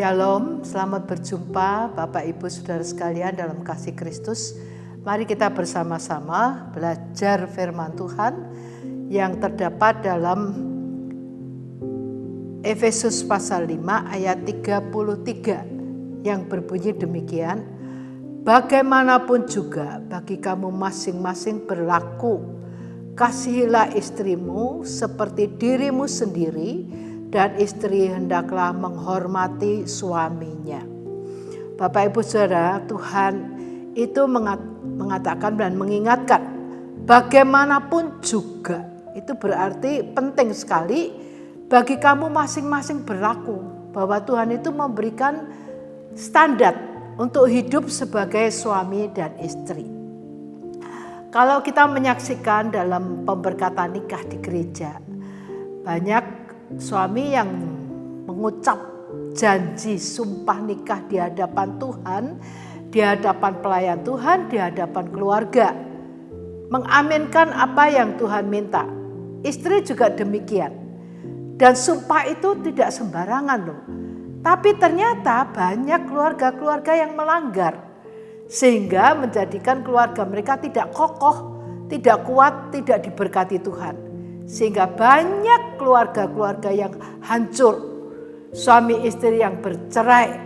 Shalom, selamat berjumpa Bapak Ibu Saudara sekalian dalam kasih Kristus. Mari kita bersama-sama belajar firman Tuhan yang terdapat dalam Efesus pasal 5 ayat 33 yang berbunyi demikian. Bagaimanapun juga bagi kamu masing-masing berlaku, kasihilah istrimu seperti dirimu sendiri, dan istri hendaklah menghormati suaminya. Bapak Ibu Saudara, Tuhan itu mengatakan dan mengingatkan bagaimanapun juga. Itu berarti penting sekali bagi kamu masing-masing berlaku, bahwa Tuhan itu memberikan standar untuk hidup sebagai suami dan istri. Kalau kita menyaksikan dalam pemberkatan nikah di gereja, banyak suami yang mengucap janji sumpah nikah di hadapan Tuhan, di hadapan pelayan Tuhan, di hadapan keluarga, mengaminkan apa yang Tuhan minta. Istri juga demikian. Dan sumpah itu tidak sembarangan loh. Tapi ternyata banyak keluarga-keluarga yang melanggar, sehingga menjadikan keluarga mereka tidak kokoh, tidak kuat, tidak diberkati Tuhan. Sehingga banyak keluarga-keluarga yang hancur, suami istri yang bercerai.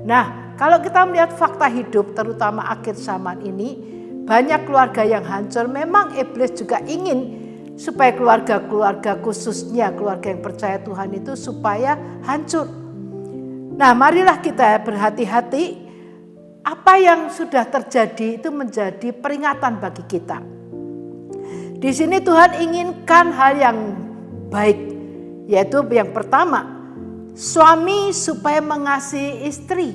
Nah, kalau kita melihat fakta hidup terutama akhir zaman ini, banyak keluarga yang hancur. Memang iblis juga ingin supaya keluarga-keluarga, khususnya keluarga yang percaya Tuhan itu supaya hancur. Nah, marilah kita berhati-hati. Apa yang sudah terjadi itu menjadi peringatan bagi kita. Di sini Tuhan inginkan hal yang baik, yaitu yang pertama, suami supaya mengasihi istri.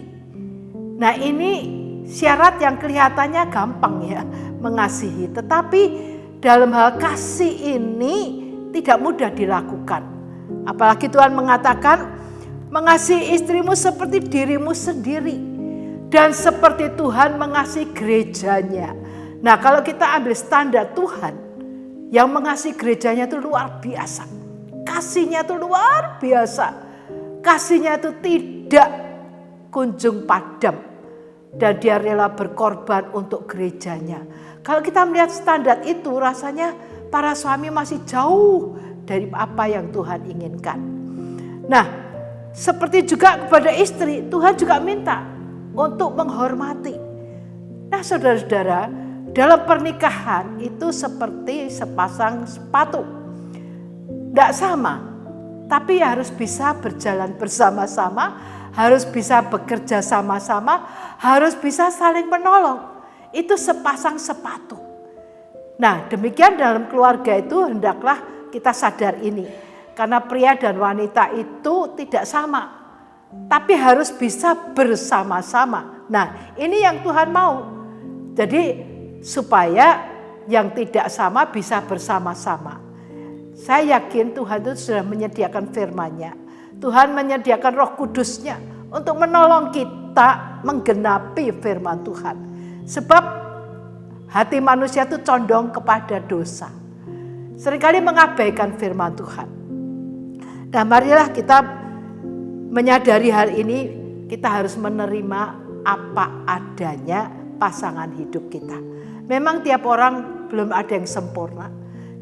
Nah, ini syarat yang kelihatannya gampang ya, mengasihi. Tetapi dalam hal kasih ini tidak mudah dilakukan. Apalagi Tuhan mengatakan, mengasihi istrimu seperti dirimu sendiri. Dan seperti Tuhan mengasihi gerejanya. Nah, kalau kita ambil standar Tuhan, yang mengasihi gerejanya itu luar biasa. Kasihnya itu luar biasa. Kasihnya itu tidak kunjung padam. Dan dia rela berkorban untuk gerejanya. Kalau kita melihat standar itu, rasanya para suami masih jauh dari apa yang Tuhan inginkan. Nah, seperti juga kepada istri, Tuhan juga minta untuk menghormati. Nah, saudara-saudara, dalam pernikahan itu seperti sepasang sepatu. Tidak sama, tapi harus bisa berjalan bersama-sama, harus bisa bekerja sama-sama, harus bisa saling menolong. Itu sepasang sepatu. Nah, demikian dalam keluarga itu hendaklah kita sadar ini. Karena pria dan wanita itu tidak sama, tapi harus bisa bersama-sama. Nah, ini yang Tuhan mau. Jadi supaya yang tidak sama bisa bersama-sama. Saya yakin Tuhan itu sudah menyediakan firman-Nya. Tuhan menyediakan Roh Kudus-Nya untuk menolong kita menggenapi firman Tuhan. Sebab hati manusia itu condong kepada dosa. Seringkali mengabaikan firman Tuhan. Nah, marilah kita menyadari hal ini, kita harus menerima apa adanya pasangan hidup kita. Memang tiap orang belum ada yang sempurna.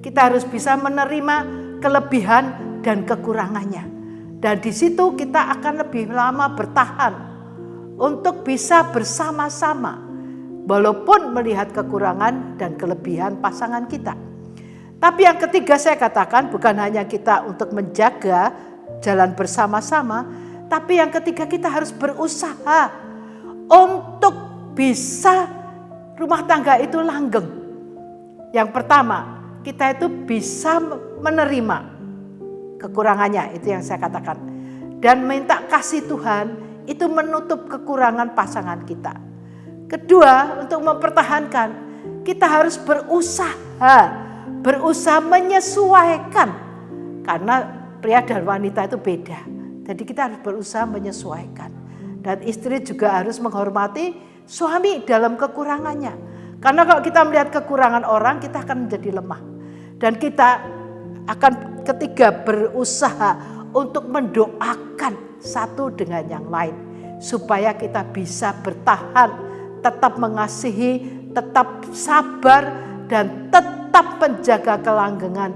Kita harus bisa menerima kelebihan dan kekurangannya. Dan di situ kita akan lebih lama bertahan untuk bisa bersama-sama. Walaupun melihat kekurangan dan kelebihan pasangan kita. Tapi yang ketiga saya katakan bukan hanya kita untuk menjaga jalan bersama-sama. Tapi yang ketiga kita harus berusaha untuk bisa rumah tangga itu langgeng. Yang pertama, kita itu bisa menerima kekurangannya, itu yang saya katakan. Dan minta kasih Tuhan itu menutup kekurangan pasangan kita. Kedua, untuk mempertahankan, kita harus berusaha menyesuaikan. Karena pria dan wanita itu beda. Jadi kita harus berusaha menyesuaikan. Dan istri juga harus menghormati suami dalam kekurangannya. Karena kalau kita melihat kekurangan orang, kita akan menjadi lemah. Dan kita akan ketiga berusaha untuk mendoakan satu dengan yang lain, supaya kita bisa bertahan, tetap mengasihi, tetap sabar, dan tetap menjaga kelanggengan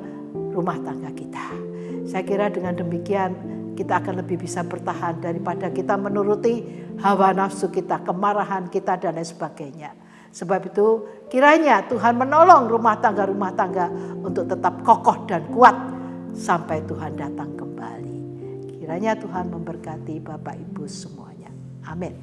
rumah tangga kita. Saya kira dengan demikian kita akan lebih bisa bertahan daripada kita menuruti hawa nafsu kita, kemarahan kita, dan lain sebagainya. Sebab itu kiranya Tuhan menolong rumah tangga untuk tetap kokoh dan kuat sampai Tuhan datang kembali. Kiranya Tuhan memberkati Bapak Ibu semuanya. Amin.